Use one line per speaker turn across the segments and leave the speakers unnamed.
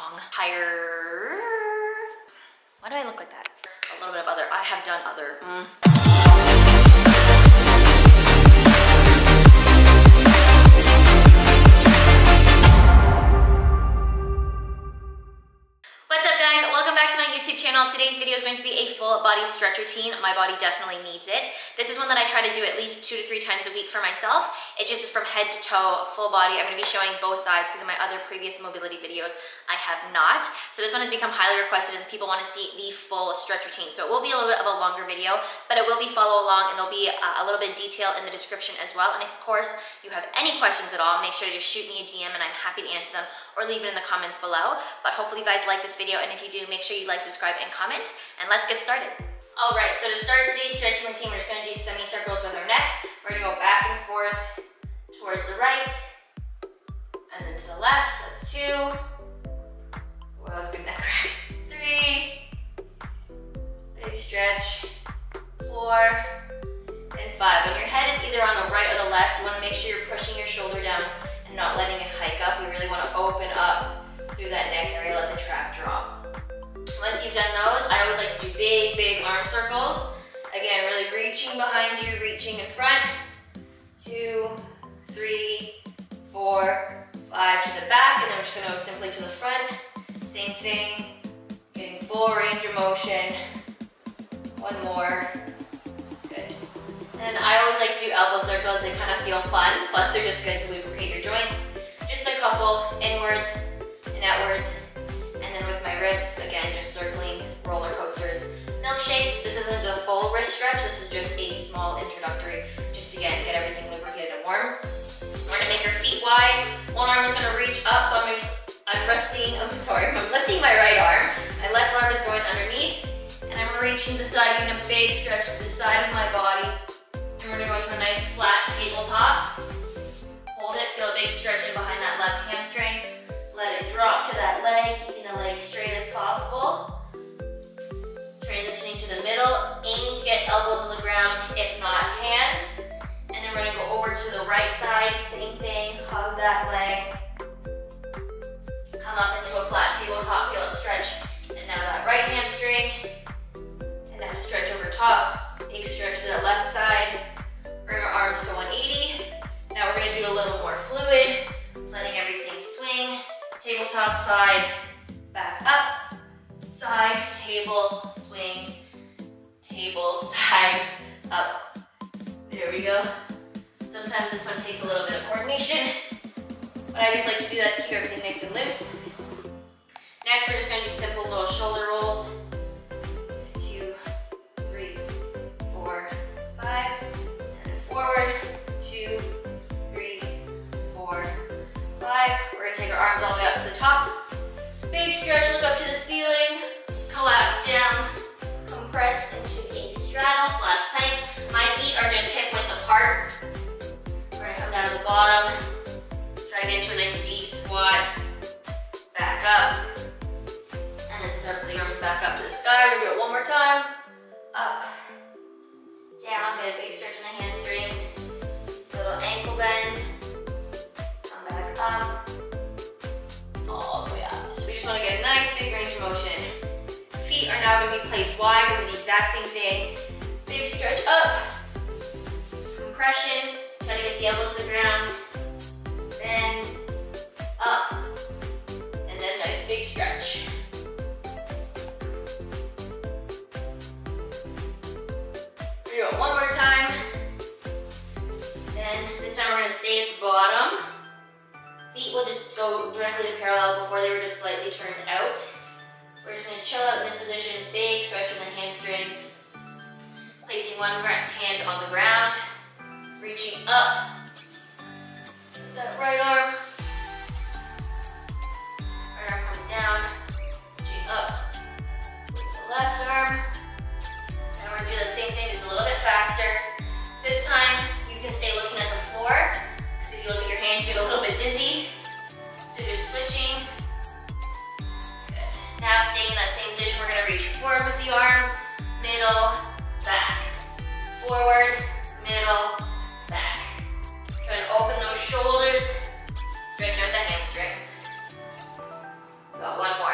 wrong. Higher. Why do I look like that? A little bit of other. I have done other. What's up, guys? Welcome back to my YouTube channel. Today's video is going to be a full body stretch routine. My body definitely needs it. This is one that I try to do at least 2 to 3 times a week for myself. It just is from head to toe, full body. I'm going to be showing both sides because in my other previous mobility videos, I have not. So this one has become highly requested and people want to see the full stretch routine. So it will be a little bit of a longer video, but it will be follow along and there'll be a little bit of detail in the description as well. And if, of course, you have any questions at all, make sure to just shoot me a DM and I'm happy to answer them, or leave it in the comments below. But hopefully you guys like this video, and if you do, make sure you like, subscribe, and comment, and let's get started. All right, so to start today's stretching routine, we're just gonna do semicircles with our neck. We're gonna go back and forth towards the right, and then to the left, so that's 2. Well, that was a good neck crack. 3, big stretch, 4, and 5. When your head is either on the right or the left, you wanna make sure you're pushing your shoulder down and not letting it hike up. You really wanna open up through that neck area, let the trap drop. Once you've done those, I always like to do big, big arm circles. Again, really reaching behind you, reaching in front. 2, 3, 4, 5 to the back, and then we're just gonna go simply to the front. Same thing, getting full range of motion. 1 more, good. And I always like to do elbow circles. They kind of feel fun, plus they're just good to lubricate your joints. Just a couple, inwards and outwards. And then with my wrists, again, just circling roller coasters. Milkshakes, this isn't the full wrist stretch, this is just a small introductory, just to get everything lubricated and warm. We're gonna make our feet wide. One arm is gonna reach up, so I'm lifting my right arm. My left arm is going underneath, and I'm reaching to the side, getting a big stretch to the side of my body. And we're gonna go into a nice flat tabletop. Hold it, feel a big stretch in behind that left hamstring. Let it drop to that leg, keeping the leg straight as possible. Transitioning to the middle, aiming to get elbows on the ground, if not hands. And then we're gonna go over to the right side, same thing, hug that leg. Come up into a flat tabletop, feel a stretch. And now that right hamstring. And now stretch over top, big stretch to the left side. Bring our arms to 180. Now we're gonna do a little more fluid, letting everything swing. Tabletop, side, back up, side, table, swing, table, side, up. There we go. Sometimes this one takes a little bit of coordination, but I just like to do that to keep everything nice and loose. Next, we're just gonna do simple little shoulder rolls. 2, 3, 4, 5, and then forward. 2, 3, 4, 5. We're gonna take our arms all the way up to the top. Big stretch, look up to the ceiling. Collapse down. Compress into a straddle / plank. My feet are just hip width apart. We're gonna come down to the bottom. Try to get into a nice deep squat. Back up. And then circle the arms back up to the sky. We're gonna do it one more time. Up. Down, get a big stretch in the hamstrings. Little ankle bend. Up, all the way up. So we just want to get a nice big range of motion. Feet are now going to be placed wide. We're going to do the exact same thing. Big stretch up. Compression. Try to get the elbows to the ground. Bend. Up. And then nice big stretch. We're going to do it one more time. Then this time we're going to stay at the bottom. Feet will just go directly to parallel before they were just slightly turned out. We're just going to chill out in this position, big stretch in the hamstrings. Placing one hand on the ground, reaching up. That right arm. Right arm comes down, reaching up. With the left arm. And we're going to do the same thing, just a little bit faster. This time, you can stay looking at the floor. If you look at your hand, you get a little bit dizzy. So just switching. Good. Now staying in that same position, we're gonna reach forward with the arms, middle, back. Forward, middle, back. Try to open those shoulders, stretch out the hamstrings. Got one more.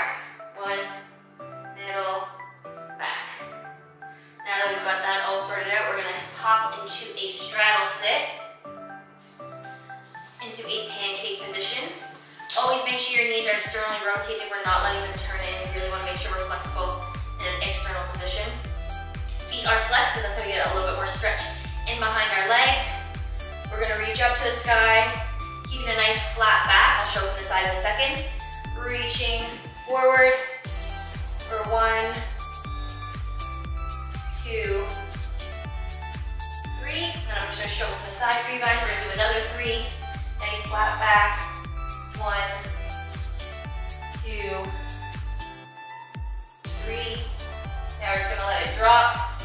make sure your knees are externally rotated. We're not letting them turn in. We really want to make sure we're flexible in an external position. Feet are flexed because that's how we get a little bit more stretch in behind our legs. We're gonna reach up to the sky, keeping a nice flat back. I'll show from the side in a second. Reaching forward for 1, 2, 3. Then I'm just gonna show from the side for you guys. We're gonna do another 3. Nice flat back. 1, 2, 3. Now we're just gonna let it drop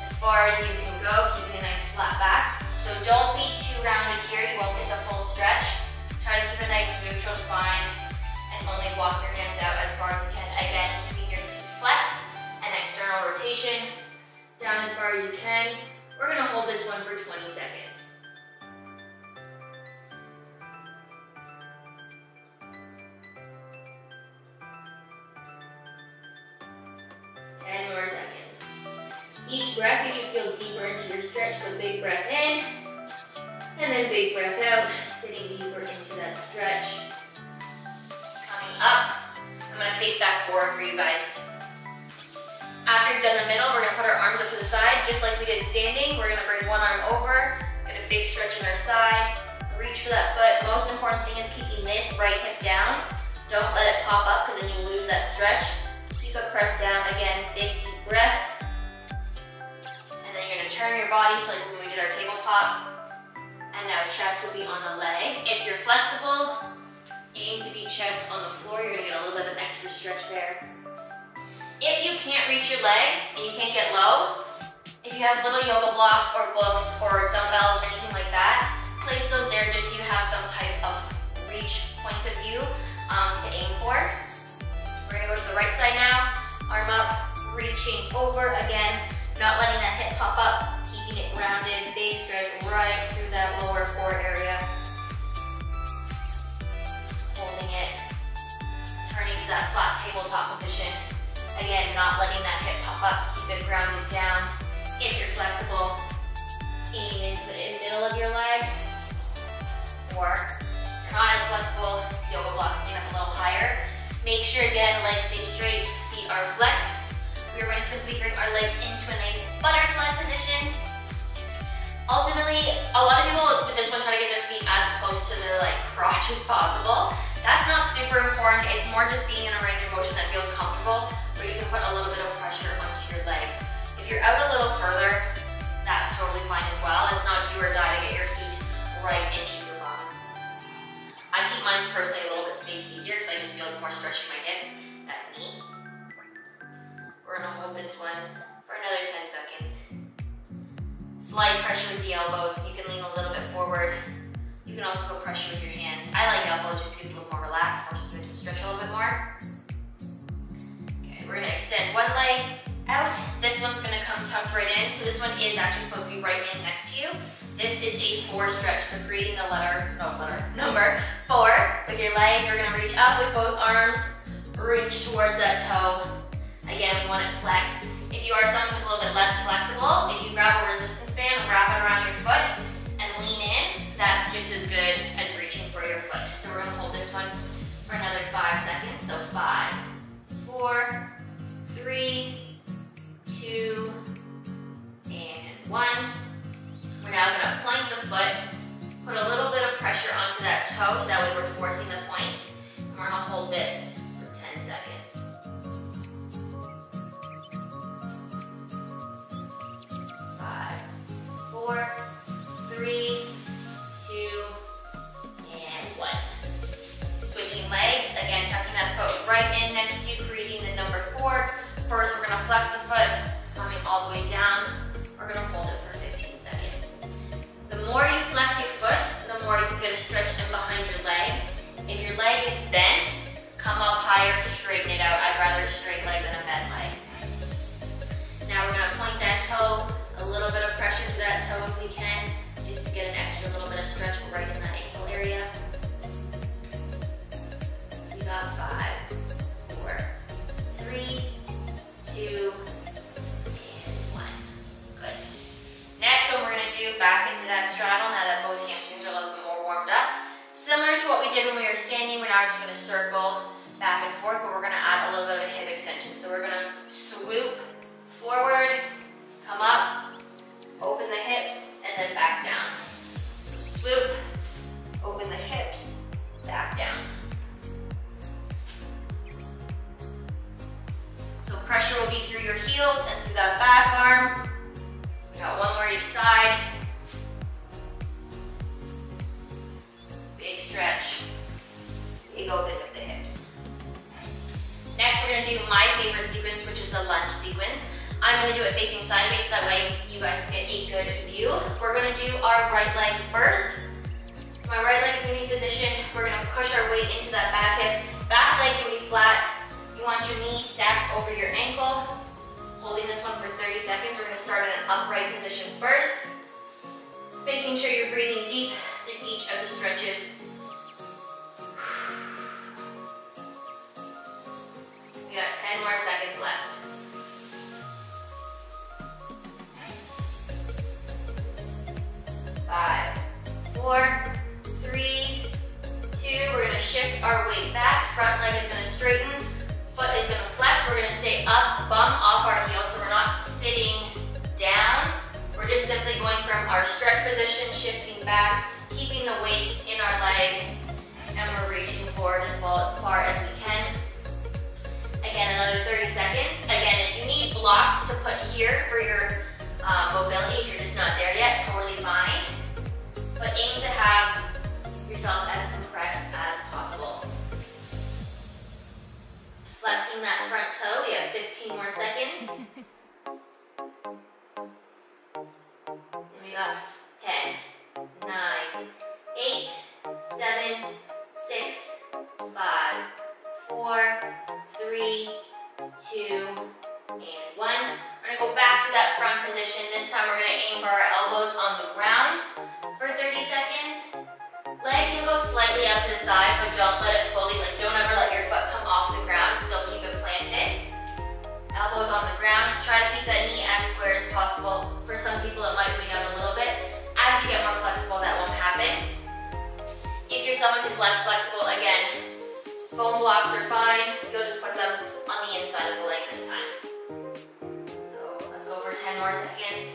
as far as you can go, keeping a nice flat back. So don't be too rounded here, you won't get the full stretch. Try to keep a nice neutral spine and only walk your hands out as far as you can. Again, keeping your feet flexed and external rotation down as far as you can. We're gonna hold this one for 20 seconds. Each breath, you should feel deeper into your stretch, so big breath in, and then big breath out, sitting deeper into that stretch. Coming up, I'm gonna face back forward for you guys. After you've done the middle, we're gonna put our arms up to the side, just like we did standing. We're gonna bring one arm over, get a big stretch in our side, reach for that foot. Most important thing is keeping this right hip down. Don't let it pop up, because then you lose that stretch. Keep it pressed down. Again, big deep breaths. You're gonna turn your body, so like when we did our tabletop, and now chest will be on the leg. If you're flexible, aim to be chest on the floor. You're gonna get a little bit of an extra stretch there. If you can't reach your leg and you can't get low, if you have little yoga blocks or books or dumbbells, anything like that, place those there just so you have some type of reach point of view to aim for. We're gonna go to the right side now, arm up, reaching over again. Not letting that hip pop up, keeping it grounded, big stretch right through that lower core area. Holding it, turning to that flat tabletop position. Again, not letting that hip pop up, keep it grounded down. If you're flexible, aim into the middle of your leg. Or if you're not as flexible, yoga block, stand up a little higher. Make sure again, legs stay straight, feet are flexed. We're going to simply bring our legs into a nice butterfly position. Ultimately, a lot of people with this one try to get their feet as close to their crotch as possible. That's not super important. It's more just being in a range of motion that feels comfortable, where you can put a little bit of pressure onto your legs. If you're out a little further, that's totally fine as well. It's not do or die to get your feet right into your bottom. I keep mine personally a little bit spaced easier because I just feel it's more stretching my hips. That's me. We're gonna hold this one for another 10 seconds. Slight pressure with the elbows. You can lean a little bit forward. You can also put pressure with your hands. I like elbows just because it's a little more relaxed, forces me to stretch a little bit more. Okay, we're gonna extend one leg out. This one's gonna come tucked right in. So this one is actually supposed to be right in next to you. This is a 4 stretch, so creating the number 4. With your legs, we're gonna reach up with both arms, reach towards that toe. Again, we want it flexed. If you are someone who's a little bit less flexible, if you grab a resistance band, wrap it around your foot, and lean in, that's just as good as reaching for your foot. So we're gonna hold this one for another 5 seconds. So 5, 4, 3, 2, and 1. We're now gonna point the foot, put a little bit of pressure onto that toe, so that way we're forcing the point. And we're gonna hold this for 10 seconds. 5, 4, 3, 2, and 1. Switching legs, again, tucking that foot right in next to you, creating the number 4. First, we're gonna flex the foot, coming all the way down. We're gonna hold it for 15 seconds. The more you flex your foot, the more you can get a stretch in behind your leg. If your leg is bent, come up higher, straighten it out. I'd rather a straight leg than a bent leg. Now we're gonna point that toe, a little bit of pressure to that toe if we can, just to get an extra little bit of stretch right in that ankle area. You got 5, 4, 3, 2, and 1. Good. Next one we're gonna do back into that straddle now that both hamstrings are a little bit more warmed up. Similar to what we did when we were standing, we're now I'm just gonna circle back and forth, but we're gonna add a little bit of a hip extension. So we're gonna swoop forward, come up, open the hips, and then back down. So swoop, open the hips, back down. So pressure will be through your heels and through that back arm. We got one more each side. Big stretch, big open with the hips. Next, we're gonna do my favorite sequence, which is the lunge sequence. I'm gonna do it facing sideways so that way you guys can get a good view. We're gonna do our right leg first. So my right leg is in knee position. We're gonna push our weight into that back hip. Back leg can be flat. You want your knee stacked over your ankle. Holding this one for 30 seconds. We're gonna start in an upright position first. Making sure you're breathing deep through each of the stretches. We got 10 more seconds left. 5, 4, 3, 2. We're gonna shift our weight back. Front leg is gonna straighten. Foot is gonna flex. We're gonna stay up, bum off our heels, so we're not sitting down. We're just simply going from our stretch position, shifting back, keeping the weight in our leg, and we're reaching forward as far as we can. Again, another 30 seconds. Again, if you need blocks to put here for your mobility, if you're just not there yet, totally fine. But aim to have yourself as compressed as possible. Flexing that front toe, we have 15 more seconds. And we got 10, 9, 8, 7, 6, 5, 4, 3, 2, and 1. We're gonna go back to that front position. This time we're gonna aim for our elbows on the ground for 30 seconds. Leg can go slightly out to the side, but don't let it fully, don't ever let your foot come off the ground. Still keep it planted. Elbows on the ground. Try to keep that knee as square as possible. For some people, it might lean out a little bit. As you get more flexible, that won't happen. If you're someone who's less flexible, again, foam blocks are fine. You'll just put them on the inside of the leg this time. So let's go for 10 more seconds.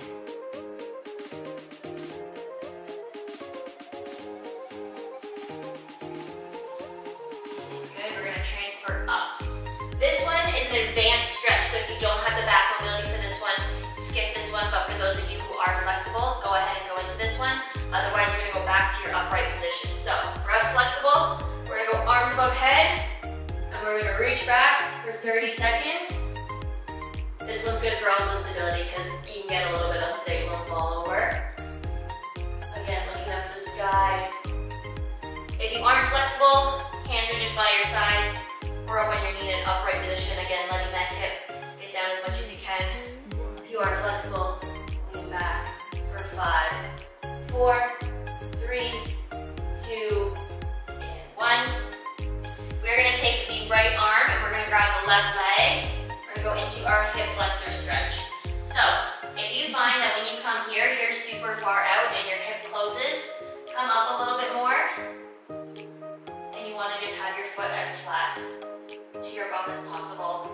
Good, we're gonna transfer up. This one is an advanced stretch, so if you don't have the back mobility for this one, skip this one, but for those of you who are flexible, go ahead and go into this one. Otherwise, you're gonna go back to your upright position. So, for us flexible, we're gonna go arms above head, and we're gonna reach back for 30 seconds. This one's good for also stability, because you can get a little bit unstable and fall over. Again, looking up to the sky. If you aren't flexible, hands are just by your sides, or when you're in an upright position, again, letting that hip get down as much as you can. If you are flexible, lean back for 5, 4, 3, 2, and 1. We're gonna take the right arm and we're gonna grab the left leg. We're gonna go into our hip flexor stretch. So, if you find that when you come here, you're super far out and your hip closes, come up a little bit more. And you wanna just have your foot as flat to your bum as possible.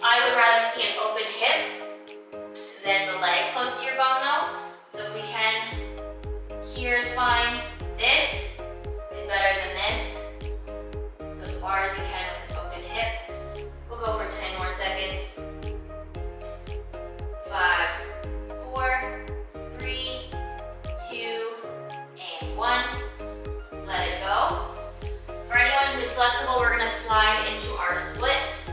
I would rather see an open hip than the leg close to your bum though. So if we can, here's fine. This is better than this. So as far as we can with an open hip. We'll go for 10 more seconds. 5, 4, 3, 2, and 1. Let it go. For anyone who's flexible, we're gonna slide into our splits.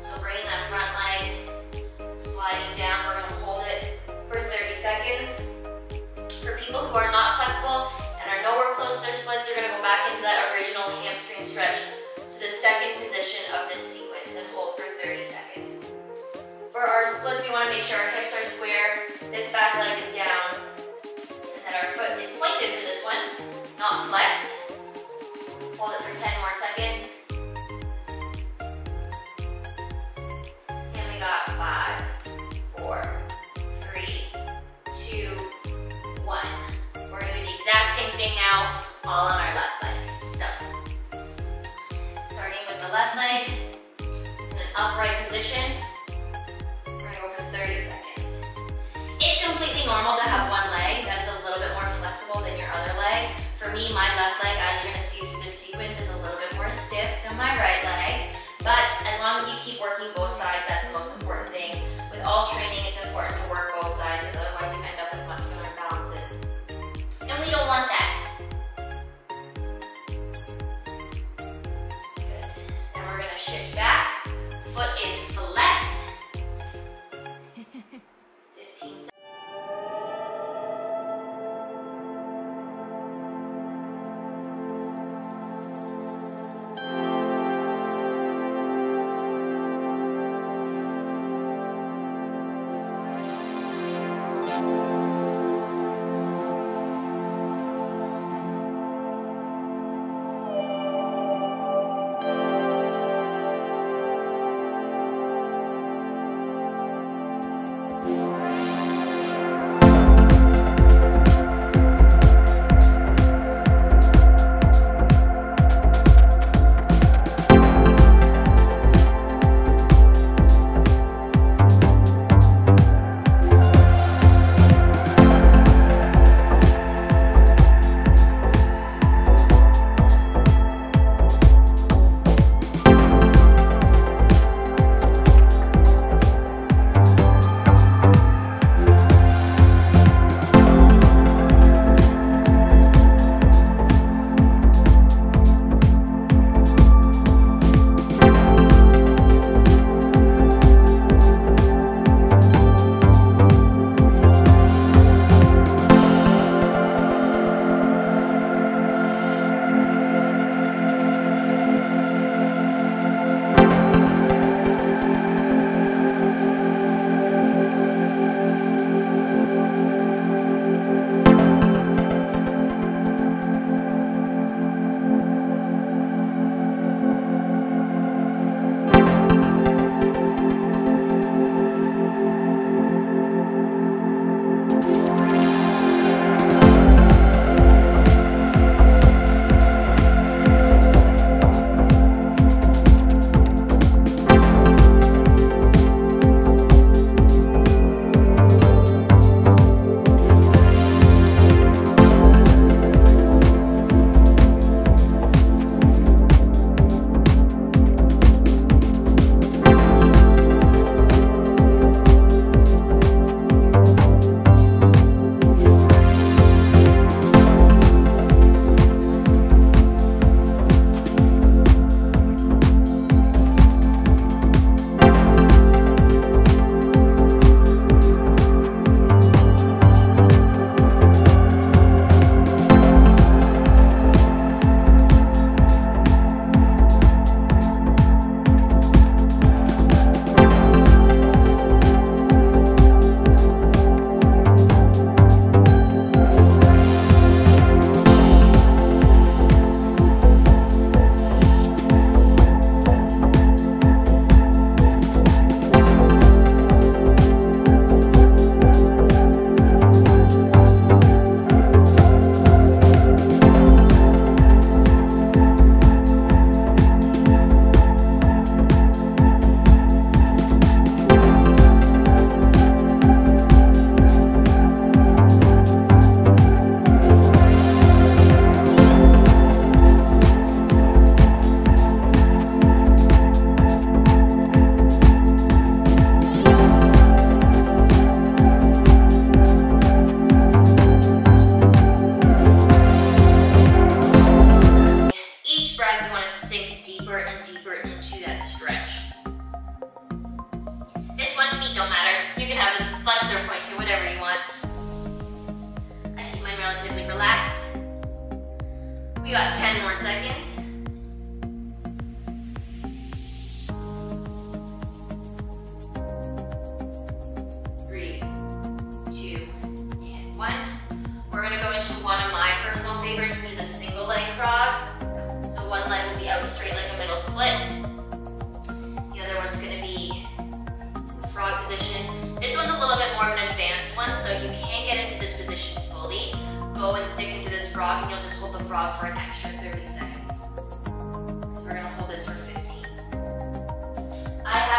So bringing that front leg, sliding down, we're gonna hold it for 30 seconds. For people who are not flexible and are nowhere close to their splits, they're gonna go back into that original hamstring stretch to the second position of this sequence and hold for 30 seconds. For our splits, we wanna make sure our hips are square, this back leg is down, and that our foot is pointed for this one, not flexed. Hold it for 10 more seconds. And we got 5, 4, 3, 2, 1. We're gonna do the exact same thing now, all on our left leg. So, upright position. We're gonna go for 30 seconds. It's completely normal to have one leg that is a little bit more flexible than your other leg. For me, my left leg, as you're gonna see through the sequence, is a little bit more stiff than my right leg. But as long as you keep working both sides, that's the most important thing. With all training, it's important to work both sides, because otherwise you end up with muscular imbalances. And we don't want that. Good. Then we're gonna shift back. Foot is flexed. 15 seconds.
We got 10 more seconds. Three, two, and one. We're gonna go into one of my personal favorites, which is a single leg frog. So one leg will be out straight like a middle split. The other one's gonna be the frog position. This one's a little bit more of an advanced one, so if you can't get into this position fully, go and stick into this frog and you'll just hold the frog for an extra 30 seconds. So we're gonna hold this for 15. I have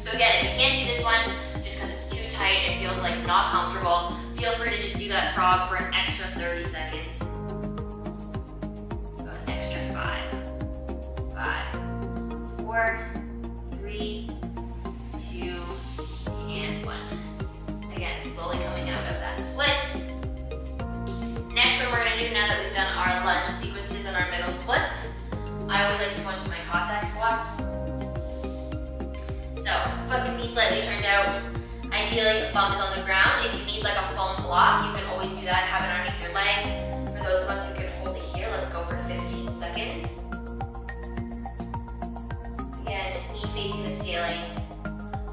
So again, if you can't do this one, just because it's too tight, it feels like not comfortable, feel free to just do that frog for an extra 30 seconds. Go an extra 5, 4, 3, 2, and 1. Again, slowly coming out of that split. Next one we're gonna do, now that we've done our lunge sequences and our middle splits, I always like to go into my Cossack squats. So, foot can be slightly turned out. Ideally, bum is on the ground. If you need like a foam block, you can always do that, have it underneath your leg. For those of us who can hold it here, let's go for 15 seconds. Again, knee facing the ceiling.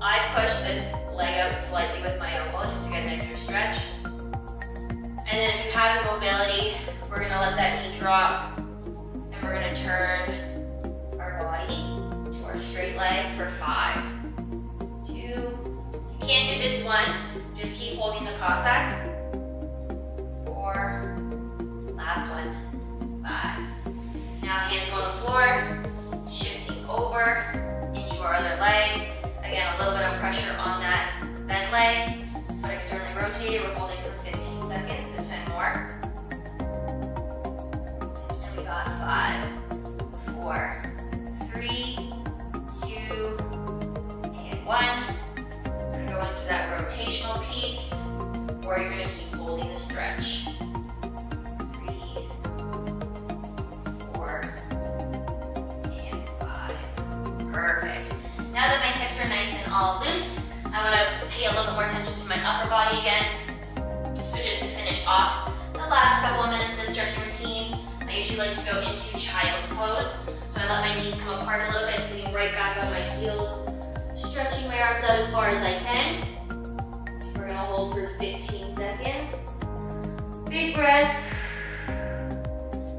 I push this leg out slightly with my elbow just to get an extra stretch. And then if you have the mobility, we're gonna let that knee drop and we're gonna turn our body to our straight leg for 5, 2, you can't do this one, just keep holding the Cossack. 4, last one, 5. Now hands go on the floor, shifting over into our other leg. Again, a little bit of pressure on that bent leg. Foot externally rotated, we're holding for 15 seconds, so 10 more. And we got 5, 4, 3, 2, and 1. We're gonna go into that rotational piece, or you're gonna keep holding the stretch. 3, 4, and 5. Perfect. Now that my hips are nice and all loose, I want to pay a little bit more attention to my upper body again. So just to finish off the last couple of minutes of the stretching routine, I usually like to go into child's pose. So I let my knees come apart a little bit, sitting right back on my heels, stretching my arms out as far as I can. We're going to hold for 15 seconds. Big breath.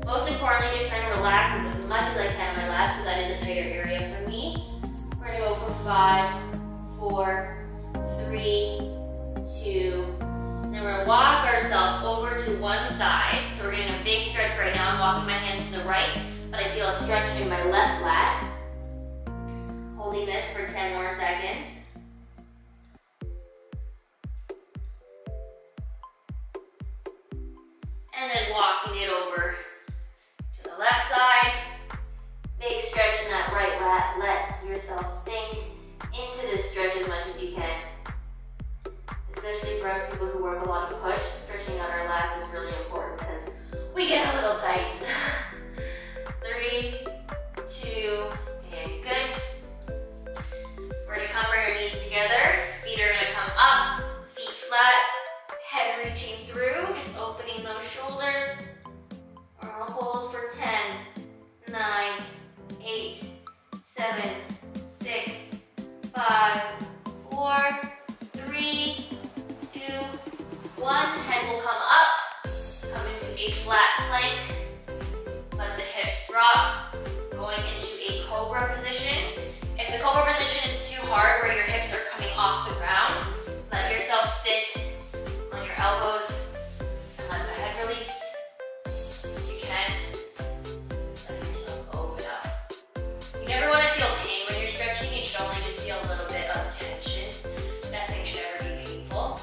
Most importantly, just trying to relax as much as I can on my lats, because that is a tighter area for me. We're going to go for 5, 4, 3, 2, and then we're going to walk ourselves over to one side. So we're getting a big stretch right now. I'm walking my hands to the right, but I feel a stretch in my left lat. Holding this for 10 more seconds. And then walking it over to the left side. Big stretch in that right lat. Let yourself sink into this stretch as much as you can. Especially for us people who work a lot of push, stretching out our lats is really important because we get a little tight. 3, 2, and good. We're gonna come bring our knees together. Feet are gonna come up, feet flat, head reaching through, just opening those shoulders. We're gonna hold for 10, 9, 8, 7, 6, 5, 4, 3, 2, 1. Head will come up, come into a flat plank. Let the hips drop, going into a cobra position. If the cobra position is too hard, where your hips are coming off the ground, let yourself sit on your elbows and let the head release. If you can, let yourself open up. You never want to feel pain when you're stretching. It should only just feel a little bit of tension. Nothing should ever be painful.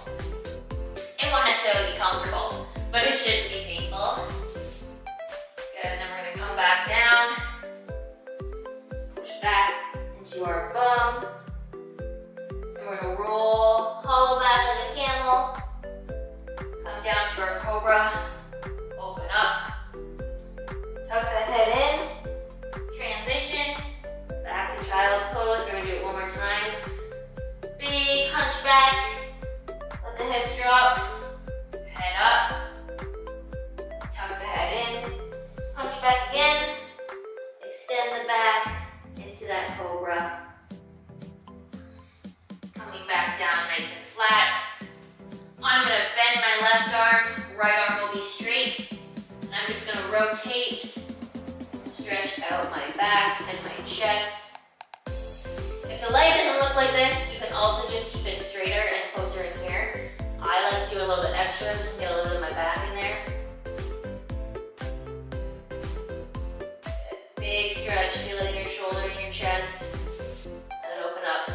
It won't necessarily be comfortable, but it shouldn't be painful. Good, and then we're gonna come back down. Push back into our bum. And we're gonna roll, hollow back like a camel. Come down to our cobra. Open up. Tuck the head in. Transition. Back to child's pose. We're gonna do it one more time. Big hunchback. Let the hips drop. Head up. Tuck the head in. Hunchback again. Extend the back into that cobra. Coming back down nice and flat. I'm gonna bend my left arm. Right arm will be straight. And I'm just gonna rotate. Stretch out my back and my chest. If the leg doesn't look like this, you can also just keep it straighter and closer in here. I like to do a little bit extra and get a little bit of my back in there. Good. Big stretch, feel it in your shoulder and your chest. Let it open up.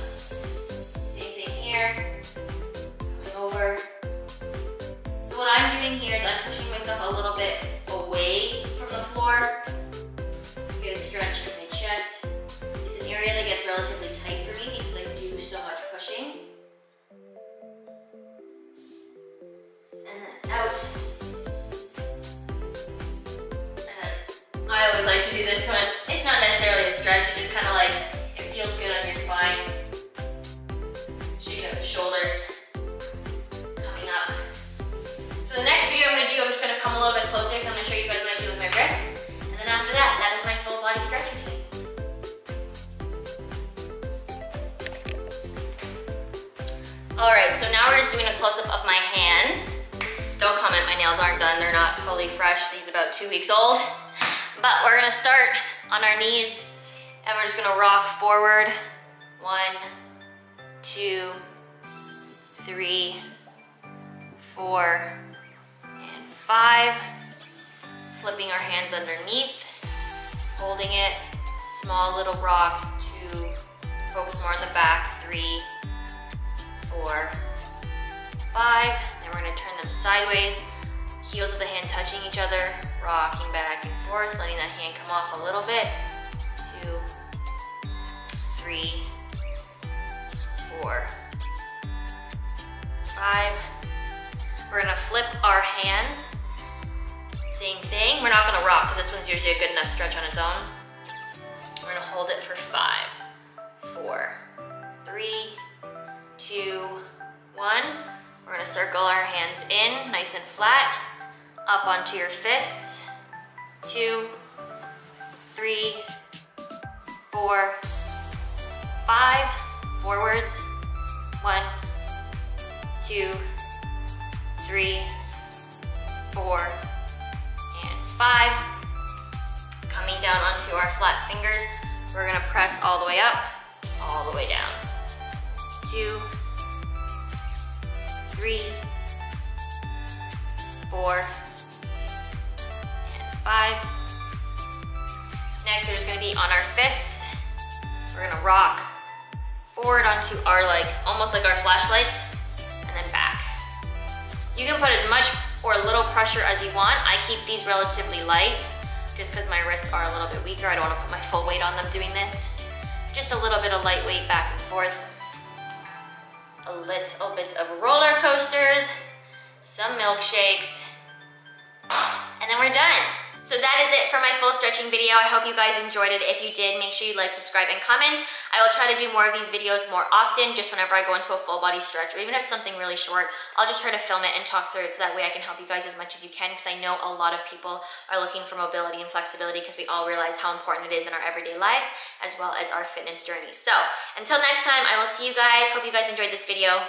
All right, so now we're just doing a close-up of my hands. Don't comment, my nails aren't done. They're not fully fresh. These are about 2 weeks old. But we're gonna start on our knees and we're just gonna rock forward. 1, 2, 3, 4, and 5. Flipping our hands underneath, holding it. Small little rocks to focus more on the back. 3, 4, 5. Then we're gonna turn them sideways. Heels of the hand touching each other, rocking back and forth, letting that hand come off a little bit. 2, 3, 4, 5. We're gonna flip our hands. Same thing. We're not gonna rock because this one's usually a good enough stretch on its own. We're gonna hold it for 5, 4, 3, 2, 1. We're gonna circle our hands in, nice and flat, up onto your fists. 2, 3, 4, 5. Forwards. 1, 2, 3, 4, and 5. Coming down onto our flat fingers, we're gonna press all the way up, all the way down. 2, 3, 4, and 5. Next, we're just gonna be on our fists. We're gonna rock forward onto our, almost like our flashlights, and then back. You can put as much or little pressure as you want. I keep these relatively light, just because my wrists are a little bit weaker. I don't wanna put my full weight on them doing this. Just a little bit of light weight back and forth. A little bit of roller coasters, some milkshakes, and then we're done. So that is it for my full stretching video. I hope you guys enjoyed it. If you did, make sure you like, subscribe, and comment. I will try to do more of these videos more often, just whenever I go into a full body stretch, or even if it's something really short, I'll just try to film it and talk through it so that way I can help you guys as much as you can, because I know a lot of people are looking for mobility and flexibility because we all realize how important it is in our everyday lives, as well as our fitness journey. So until next time, I will see you guys. Hope you guys enjoyed this video.